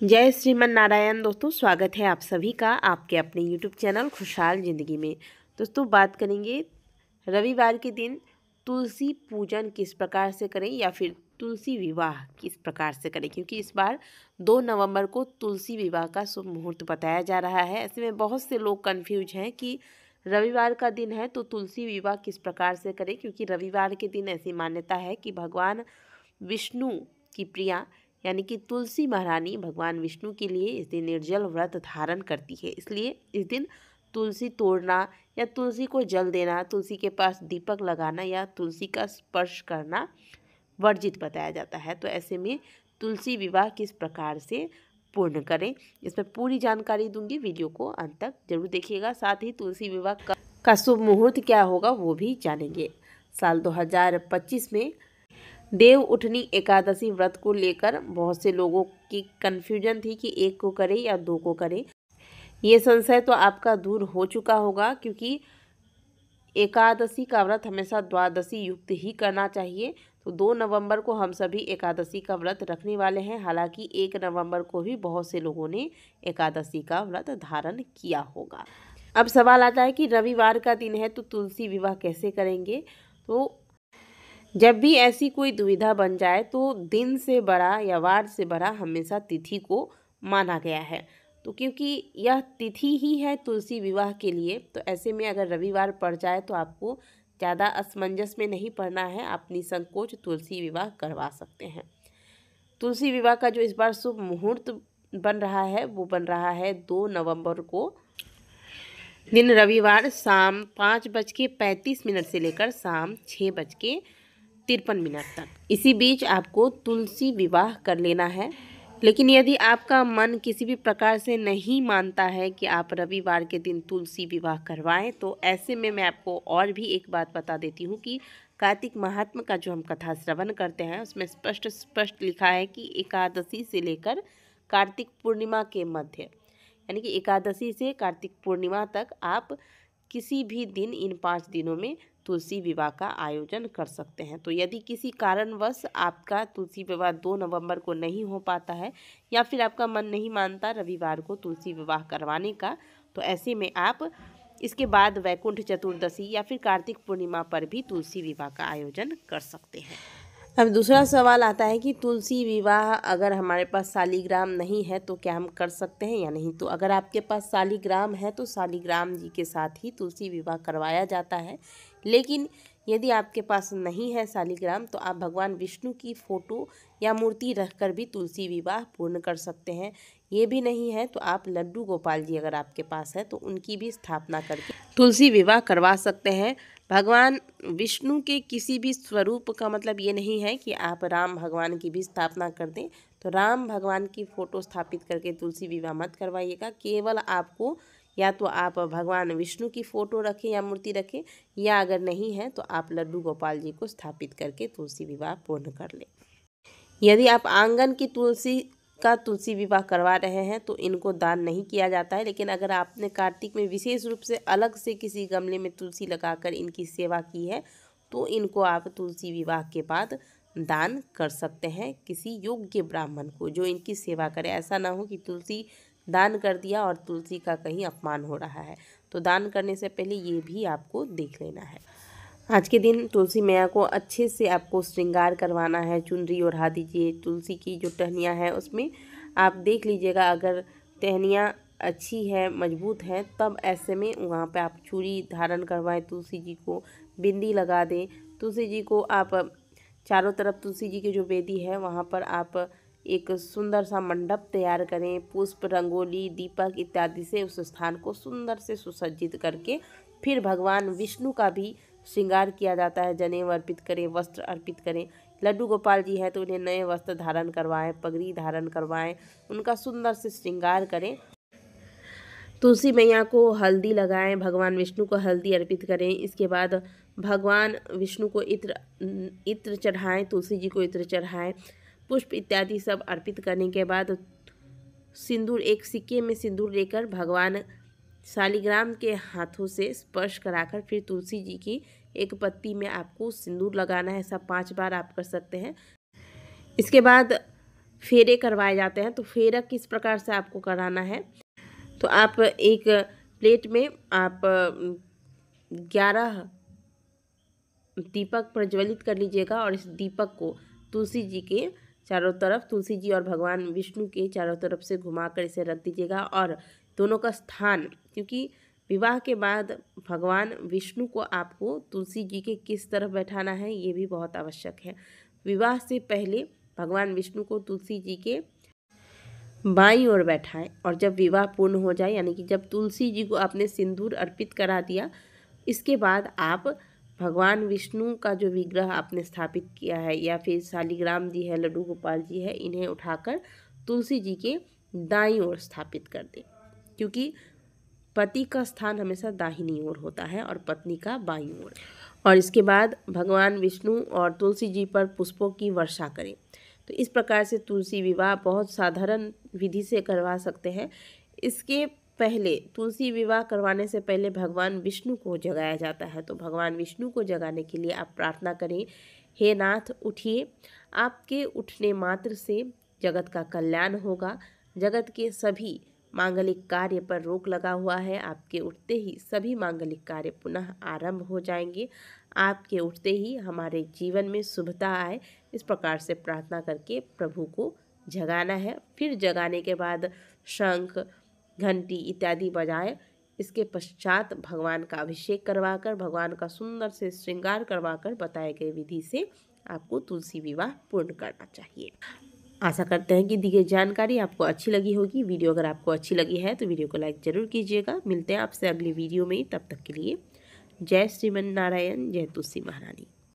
जय श्रीमन नारायण। दोस्तों, स्वागत है आप सभी का आपके अपने YouTube चैनल खुशहाल ज़िंदगी में। दोस्तों, बात करेंगे रविवार के दिन तुलसी पूजन किस प्रकार से करें या फिर तुलसी विवाह किस प्रकार से करें, क्योंकि इस बार 2 नवंबर को तुलसी विवाह का शुभ मुहूर्त बताया जा रहा है। ऐसे में बहुत से लोग कन्फ्यूज हैं कि रविवार का दिन है तो तुलसी विवाह किस प्रकार से करें, क्योंकि रविवार के दिन ऐसी मान्यता है कि भगवान विष्णु की प्रिया यानी कि तुलसी महारानी भगवान विष्णु के लिए इस दिन निर्जल व्रत धारण करती है। इसलिए इस दिन तुलसी तोड़ना या तुलसी को जल देना, तुलसी के पास दीपक लगाना या तुलसी का स्पर्श करना वर्जित बताया जाता है। तो ऐसे में तुलसी विवाह किस प्रकार से पूर्ण करें, इसमें पूरी जानकारी दूंगी। वीडियो को अंत तक जरूर देखिएगा। साथ ही तुलसी विवाह का शुभ मुहूर्त क्या होगा वो भी जानेंगे। साल 2025 में देव उठनी एकादशी व्रत को लेकर बहुत से लोगों की कन्फ्यूजन थी कि 1 को करें या 2 को करें। ये संशय तो आपका दूर हो चुका होगा, क्योंकि एकादशी का व्रत हमेशा द्वादशी युक्त ही करना चाहिए। तो 2 नवंबर को हम सभी एकादशी का व्रत रखने वाले हैं। हालांकि 1 नवंबर को भी बहुत से लोगों ने एकादशी का व्रत धारण किया होगा। अब सवाल आता है कि रविवार का दिन है तो तुलसी विवाह कैसे करेंगे। तो जब भी ऐसी कोई दुविधा बन जाए तो दिन से बड़ा या वार से बड़ा हमेशा तिथि को माना गया है। तो क्योंकि यह तिथि ही है तुलसी विवाह के लिए, तो ऐसे में अगर रविवार पड़ जाए तो आपको ज़्यादा असमंजस में नहीं पड़ना है। आप निसंकोच तुलसी विवाह करवा सकते हैं। तुलसी विवाह का जो इस बार शुभ मुहूर्त बन रहा है वो बन रहा है 2 नवंबर को, दिन रविवार शाम 5:35 से लेकर शाम 6:53 तक। इसी बीच आपको तुलसी विवाह कर लेना है। लेकिन यदि आपका मन किसी भी प्रकार से नहीं मानता है कि आप रविवार के दिन तुलसी विवाह करवाएं, तो ऐसे में मैं आपको और भी एक बात बता देती हूँ कि कार्तिक महात्म का जो हम कथा श्रवण करते हैं उसमें स्पष्ट लिखा है कि एकादशी से लेकर कार्तिक पूर्णिमा के मध्य, यानी कि एकादशी से कार्तिक पूर्णिमा तक आप किसी भी दिन इन 5 दिनों में तुलसी विवाह का आयोजन कर सकते हैं। तो यदि किसी कारणवश आपका तुलसी विवाह 2 नवंबर को नहीं हो पाता है या फिर आपका मन नहीं मानता रविवार को तुलसी विवाह करवाने का, तो ऐसे में आप इसके बाद वैकुंठ चतुर्दशी या फिर कार्तिक पूर्णिमा पर भी तुलसी विवाह का आयोजन कर सकते हैं। अब दूसरा सवाल आता है कि तुलसी विवाह अगर हमारे पास शालिग्राम नहीं है तो क्या हम कर सकते हैं या नहीं। तो अगर आपके पास शालिग्राम है तो शालिग्राम जी के साथ ही तुलसी विवाह करवाया जाता है। लेकिन यदि आपके पास नहीं है शालिग्राम तो आप भगवान विष्णु की फोटो या मूर्ति रखकर भी तुलसी विवाह पूर्ण कर सकते हैं। ये भी नहीं है तो आप लड्डू गोपाल जी अगर आपके पास है तो उनकी भी स्थापना करके तुलसी विवाह करवा सकते हैं। भगवान विष्णु के किसी भी स्वरूप का मतलब ये नहीं है कि आप राम भगवान की भी स्थापना कर दें। तो राम भगवान की फ़ोटो स्थापित करके तुलसी विवाह मत करवाइएगा। केवल आपको या तो आप भगवान विष्णु की फ़ोटो रखें या मूर्ति रखें, या अगर नहीं है तो आप लड्डू गोपाल जी को स्थापित करके तुलसी विवाह पूर्ण कर लें। यदि आप आंगन की तुलसी विवाह करवा रहे हैं तो इनको दान नहीं किया जाता है। लेकिन अगर आपने कार्तिक में विशेष रूप से अलग से किसी गमले में तुलसी लगाकर इनकी सेवा की है तो इनको आप तुलसी विवाह के बाद दान कर सकते हैं किसी योग्य ब्राह्मण को जो इनकी सेवा करे। ऐसा ना हो कि तुलसी दान कर दिया और तुलसी का कहीं अपमान हो रहा है। तो दान करने से पहले ये भी आपको देख लेना है। आज के दिन तुलसी मैया को अच्छे से आपको श्रृंगार करवाना है। चुनरी ओढ़ा दीजिए। तुलसी की जो टहनियाँ हैं उसमें आप देख लीजिएगा, अगर टहनियाँ अच्छी है, मजबूत हैं, तब ऐसे में वहाँ पे आप चूड़ी धारण करवाएं। तुलसी जी को बिंदी लगा दें। तुलसी जी को आप चारों तरफ तुलसी जी की जो वेदी है वहाँ पर आप एक सुंदर सा मंडप तैयार करें। पुष्प, रंगोली, दीपक इत्यादि से उस स्थान को सुंदर से सुसज्जित करके फिर भगवान विष्णु का भी श्रृंगार किया जाता है। जनेऊ अर्पित करें, वस्त्र अर्पित करें। लड्डू गोपाल जी है तो उन्हें नए वस्त्र धारण करवाएं, पगड़ी धारण करवाएं, उनका सुंदर से श्रृंगार करें। तुलसी मैया को हल्दी लगाएं, भगवान विष्णु को हल्दी अर्पित करें। इसके बाद भगवान विष्णु को इत्र चढ़ाएं, तुलसी जी को इत्र चढ़ाएं, पुष्प इत्यादि सब अर्पित करने के बाद सिंदूर, एक सिक्के में सिंदूर लेकर भगवान शालिग्राम के हाथों से स्पर्श कराकर फिर तुलसी जी की एक पत्ती में आपको सिंदूर लगाना है। ऐसा 5 बार आप कर सकते हैं। इसके बाद फेरे करवाए जाते हैं। तो फेरा किस प्रकार से आपको कराना है, तो आप एक प्लेट में आप 11 दीपक प्रज्वलित कर लीजिएगा और इस दीपक को तुलसी जी के चारों तरफ, तुलसी जी और भगवान विष्णु के चारों तरफ से घुमाकर इसे रख दीजिएगा। और दोनों का स्थान, क्योंकि विवाह के बाद भगवान विष्णु को आपको तुलसी जी के किस तरफ बैठाना है ये भी बहुत आवश्यक है। विवाह से पहले भगवान विष्णु को तुलसी जी के बाईं ओर बैठाएं और जब विवाह पूर्ण हो जाए, यानी कि जब तुलसी जी को आपने सिंदूर अर्पित करा दिया, इसके बाद आप भगवान विष्णु का जो विग्रह आपने स्थापित किया है या फिर शालिग्राम जी है, लड्डू गोपाल जी है, इन्हें उठाकर तुलसी जी के दाईं ओर स्थापित कर दें, क्योंकि पति का स्थान हमेशा दाहिनी ओर होता है और पत्नी का बाईं ओर। और इसके बाद भगवान विष्णु और तुलसी जी पर पुष्पों की वर्षा करें। तो इस प्रकार से तुलसी विवाह बहुत साधारण विधि से करवा सकते हैं। इसके पहले तुलसी विवाह करवाने से पहले भगवान विष्णु को जगाया जाता है। तो भगवान विष्णु को जगाने के लिए आप प्रार्थना करें, हे नाथ उठिए, आपके उठने मात्र से जगत का कल्याण होगा, जगत के सभी मांगलिक कार्य पर रोक लगा हुआ है, आपके उठते ही सभी मांगलिक कार्य पुनः आरंभ हो जाएंगे, आपके उठते ही हमारे जीवन में शुभता आए। इस प्रकार से प्रार्थना करके प्रभु को जगाना है। फिर जगाने के बाद शंख, घंटी इत्यादि बजाए। इसके पश्चात भगवान का अभिषेक करवाकर, भगवान का सुंदर से श्रृंगार करवाकर बताए गए विधि से आपको तुलसी विवाह पूर्ण करना चाहिए। आशा करते हैं कि दी गई जानकारी आपको अच्छी लगी होगी। वीडियो अगर आपको अच्छी लगी है तो वीडियो को लाइक ज़रूर कीजिएगा। मिलते हैं आपसे अगली वीडियो में, तब तक के लिए जय श्रीमन नारायण, जय तुलसी महारानी।